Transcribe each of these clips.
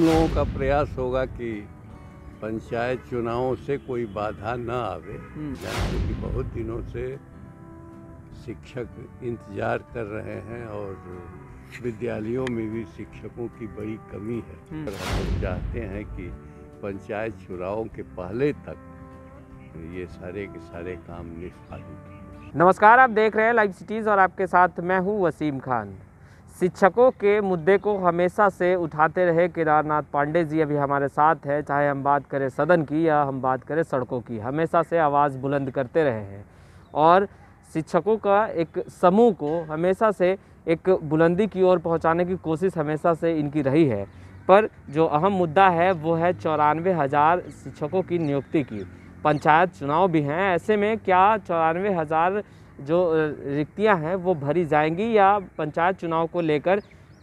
हम लोगों का प्रयास होगा कि पंचायत चुनावों से कोई बाधा न आवे, क्योंकि बहुत दिनों से शिक्षक इंतजार कर रहे हैं और विद्यालयों में भी शिक्षकों की बड़ी कमी है। और हम लोग चाहते हैं कि पंचायत चुनावों के पहले तक ये सारे के सारे काम निष्पादित हों। नमस्कार, आप देख रहे हैं लाइव सिटीज़ और आपके साथ मैं हूं वसीम खान। शिक्षकों के मुद्दे को हमेशा से उठाते रहे केदारनाथ पांडे जी अभी हमारे साथ है। चाहे हम बात करें सदन की या हम बात करें सड़कों की, हमेशा से आवाज़ बुलंद करते रहे हैं और शिक्षकों का एक समूह को हमेशा से एक बुलंदी की ओर पहुंचाने की कोशिश हमेशा से इनकी रही है। पर जो अहम मुद्दा है वो है 94,000 शिक्षकों की नियुक्ति की। पंचायत चुनाव भी हैं, ऐसे में क्या 94,000 जो रिक्तियां हैं वो भरी जाएंगी या पंचायत चुनाव को लेकर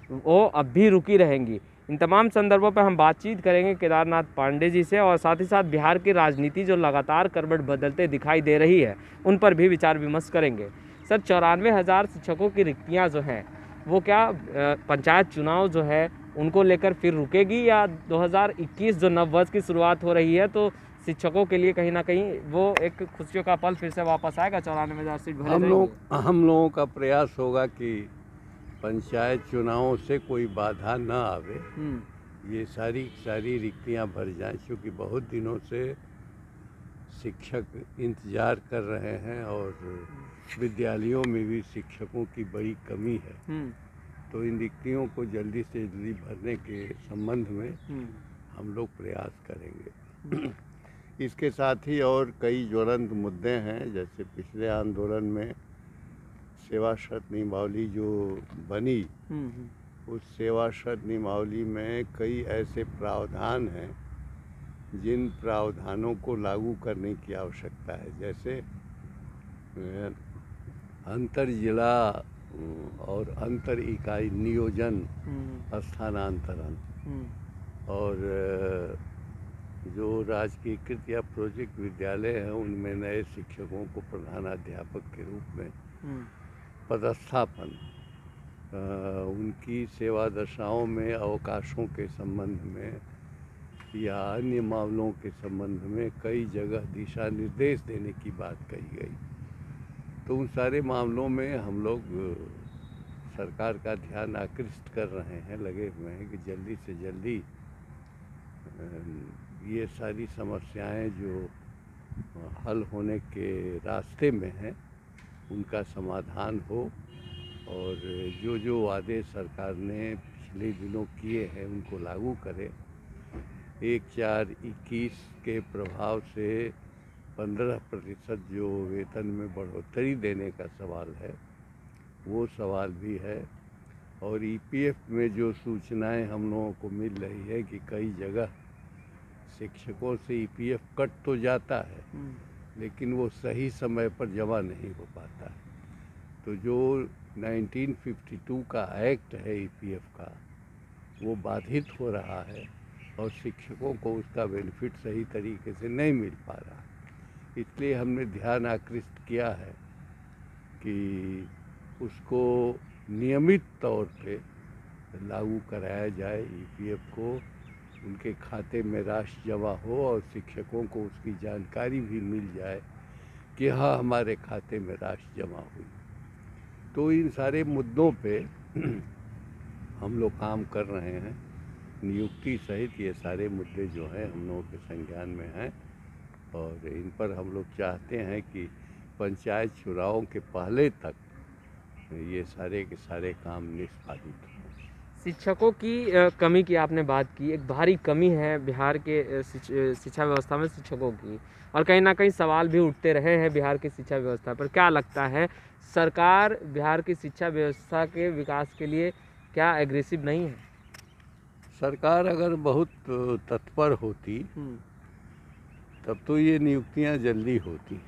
वो अब भी रुकी रहेंगी? इन तमाम संदर्भों पर हम बातचीत करेंगे केदारनाथ पांडे जी से और साथ ही साथ बिहार की राजनीति जो लगातार करवट बदलते दिखाई दे रही है उन पर भी विचार विमर्श करेंगे। सर, 94,000 शिक्षकों की रिक्तियां जो हैं वो क्या पंचायत चुनाव जो है उनको लेकर फिर रुकेगी या 2021 जो नववर्ष की शुरुआत हो रही है तो शिक्षकों के लिए कहीं ना कहीं वो एक खुशियों का पल फिर से वापस आएगा? 94,000 सीट भरे हम लोगों का प्रयास होगा कि पंचायत चुनावों से कोई बाधा न आवे, ये सारी रिक्तियां भर जाएं, क्योंकि बहुत दिनों से शिक्षक इंतजार कर रहे हैं और विद्यालयों में भी शिक्षकों की बड़ी कमी है। तो इन रिक्तियों को जल्दी से जल्दी भरने के संबंध में हम लोग प्रयास करेंगे। इसके साथ ही और कई ज्वलंत मुद्दे हैं, जैसे पिछले आंदोलन में सेवा शर्त नियमावली जो बनी, उस सेवा शर्त नियमावली में कई ऐसे प्रावधान हैं जिन प्रावधानों को लागू करने की आवश्यकता है, जैसे अंतर जिला और अंतर इकाई नियोजन, स्थानांतरण और जो राजकीयकृत या प्रोजेक्ट विद्यालय हैं उनमें नए शिक्षकों को प्रधानाध्यापक के रूप में पदस्थापन, उनकी सेवा दशाओं में अवकाशों के संबंध में या अन्य मामलों के संबंध में कई जगह दिशा निर्देश देने की बात कही गई। तो उन सारे मामलों में हम लोग सरकार का ध्यान आकृष्ट कर रहे हैं, लगे हुए हैं कि जल्दी से जल्दी ये सारी समस्याएं जो हल होने के रास्ते में हैं उनका समाधान हो और जो जो वादे सरकार ने पिछले दिनों किए हैं उनको लागू करें। 1/4/21 के प्रभाव से 15% जो वेतन में बढ़ोतरी देने का सवाल है वो सवाल भी है। और ईपीएफ में जो सूचनाएं हम लोगों को मिल रही है कि कई जगह शिक्षकों से ईपीएफ कट तो जाता है लेकिन वो सही समय पर जमा नहीं हो पाता है। तो जो 1952 का एक्ट है ईपीएफ का, वो बाधित हो रहा है और शिक्षकों को उसका बेनिफिट सही तरीके से नहीं मिल पा रहा। इसलिए हमने ध्यान आकृष्ट किया है कि उसको नियमित तौर पे लागू कराया जाए, ईपीएफ को उनके खाते में राशि जमा हो और शिक्षकों को उसकी जानकारी भी मिल जाए कि हाँ हमारे खाते में राशि जमा हुई। तो इन सारे मुद्दों पे हम लोग काम कर रहे हैं। नियुक्ति सहित ये सारे मुद्दे जो हैं हम लोगों के संज्ञान में हैं और इन पर हम लोग चाहते हैं कि पंचायत चुनावों के पहले तक ये सारे के सारे काम निष्पादित हों। शिक्षकों की कमी की आपने बात की, एक भारी कमी है बिहार के शिक्षा व्यवस्था में शिक्षकों की और कहीं ना कहीं सवाल भी उठते रहे हैं बिहार की शिक्षा व्यवस्था पर। क्या लगता है सरकार बिहार की शिक्षा व्यवस्था के विकास के लिए क्या एग्रेसिव नहीं है? सरकार अगर बहुत तत्पर होती तब तो ये नियुक्तियां जल्दी होती।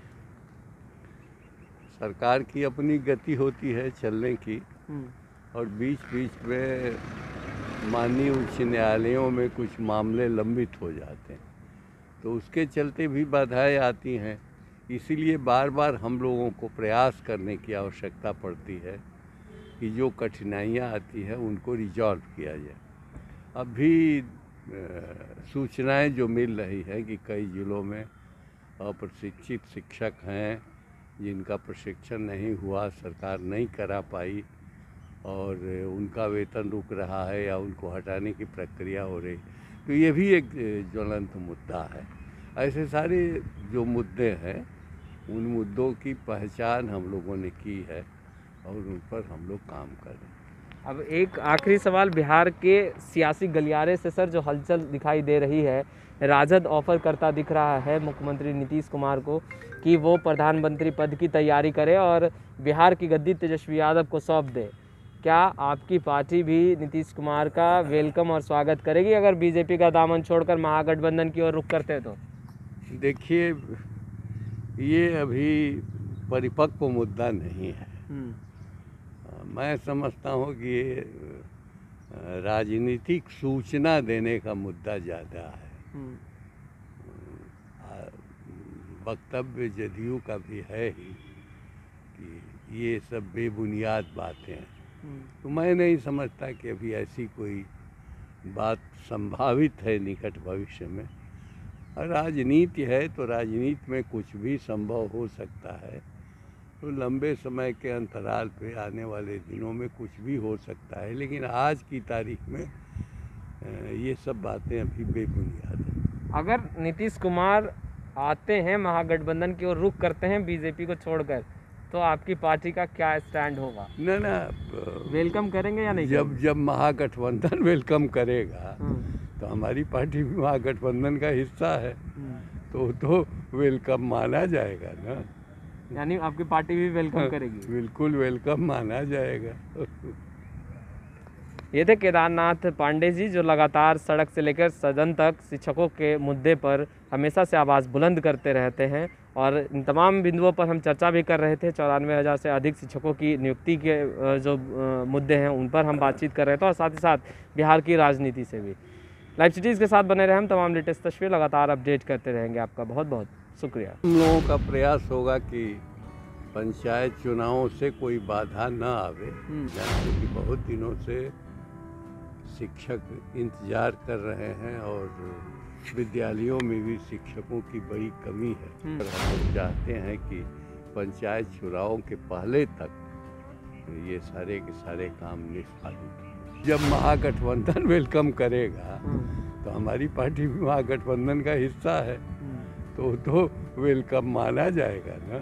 सरकार की अपनी गति होती है चलने की और बीच बीच में माननीय उच्च न्यायालयों में कुछ मामले लंबित हो जाते हैं, तो उसके चलते भी बाधाएं आती हैं। इसीलिए बार बार हम लोगों को प्रयास करने की आवश्यकता पड़ती है कि जो कठिनाइयां आती हैं उनको रिजॉल्व किया जाए। अभी सूचनाएं जो मिल रही हैं कि कई जिलों में अप्रशिक्षित शिक्षक हैं जिनका प्रशिक्षण नहीं हुआ, सरकार नहीं करा पाई और उनका वेतन रुक रहा है या उनको हटाने की प्रक्रिया हो रही, तो ये भी एक ज्वलंत मुद्दा है। ऐसे सारे जो मुद्दे हैं उन मुद्दों की पहचान हम लोगों ने की है और उन पर हम लोग काम कर रहे हैं। अब एक आखिरी सवाल, बिहार के सियासी गलियारे से सर जो हलचल दिखाई दे रही है, राजद ऑफर करता दिख रहा है मुख्यमंत्री नीतीश कुमार को कि वो प्रधानमंत्री पद की तैयारी करे और बिहार की गद्दी तेजस्वी यादव को सौंप दे। क्या आपकी पार्टी भी नीतीश कुमार का वेलकम और स्वागत करेगी अगर बीजेपी का दामन छोड़कर महागठबंधन की ओर रुख करते तो? देखिए, ये अभी परिपक्व मुद्दा नहीं है। मैं समझता हूँ कि ये राजनीतिक सूचना देने का मुद्दा ज़्यादा है। वक्तव्य जदयू का भी है ही कि ये सब बेबुनियाद बातें हैं, तो मैं नहीं समझता कि अभी ऐसी कोई बात संभावित है निकट भविष्य में। राजनीति है तो राजनीति में कुछ भी संभव हो सकता है, तो लंबे समय के अंतराल पे आने वाले दिनों में कुछ भी हो सकता है, लेकिन आज की तारीख में ये सब बातें अभी बेबुनियाद हैं। अगर नीतीश कुमार आते हैं महागठबंधन की ओर रुख करते हैं बीजेपी को छोड़कर, तो आपकी पार्टी का क्या स्टैंड होगा? ना वेलकम करेंगे या नहीं? जब महागठबंधन वेलकम करेगा तो हमारी पार्टी भी महागठबंधन का हिस्सा है, तो वेलकम माना जाएगा ना। यानी आपकी पार्टी भी वेलकम करेगी? बिल्कुल वेलकम माना जाएगा। ये थे केदारनाथ पांडे जी, जो लगातार सड़क से लेकर सदन तक शिक्षकों के मुद्दे पर हमेशा से आवाज़ बुलंद करते रहते हैं और इन तमाम बिंदुओं पर हम चर्चा भी कर रहे थे। 94,000 से अधिक शिक्षकों की नियुक्ति के जो मुद्दे हैं उन पर हम बातचीत कर रहे थे और साथ ही साथ बिहार की राजनीति से भी। लाइव सिटीज़ के साथ बने रहे, हम तमाम लेटेस्ट तस्वीर लगातार अपडेट करते रहेंगे। आपका बहुत बहुत शुक्रिया। हम लोगों का प्रयास होगा कि पंचायत चुनावों से कोई बाधा न आवे, क्योंकि बहुत दिनों से शिक्षक इंतजार कर रहे हैं और विद्यालयों में भी शिक्षकों की बड़ी कमी है। और हम लोग चाहते हैं कि पंचायत चुनावों के पहले तक ये सारे के सारे काम निष्पादित। जब महागठबंधन वेलकम करेगा तो हमारी पार्टी भी महागठबंधन का हिस्सा है, तो वेलकम माना जाएगा ना।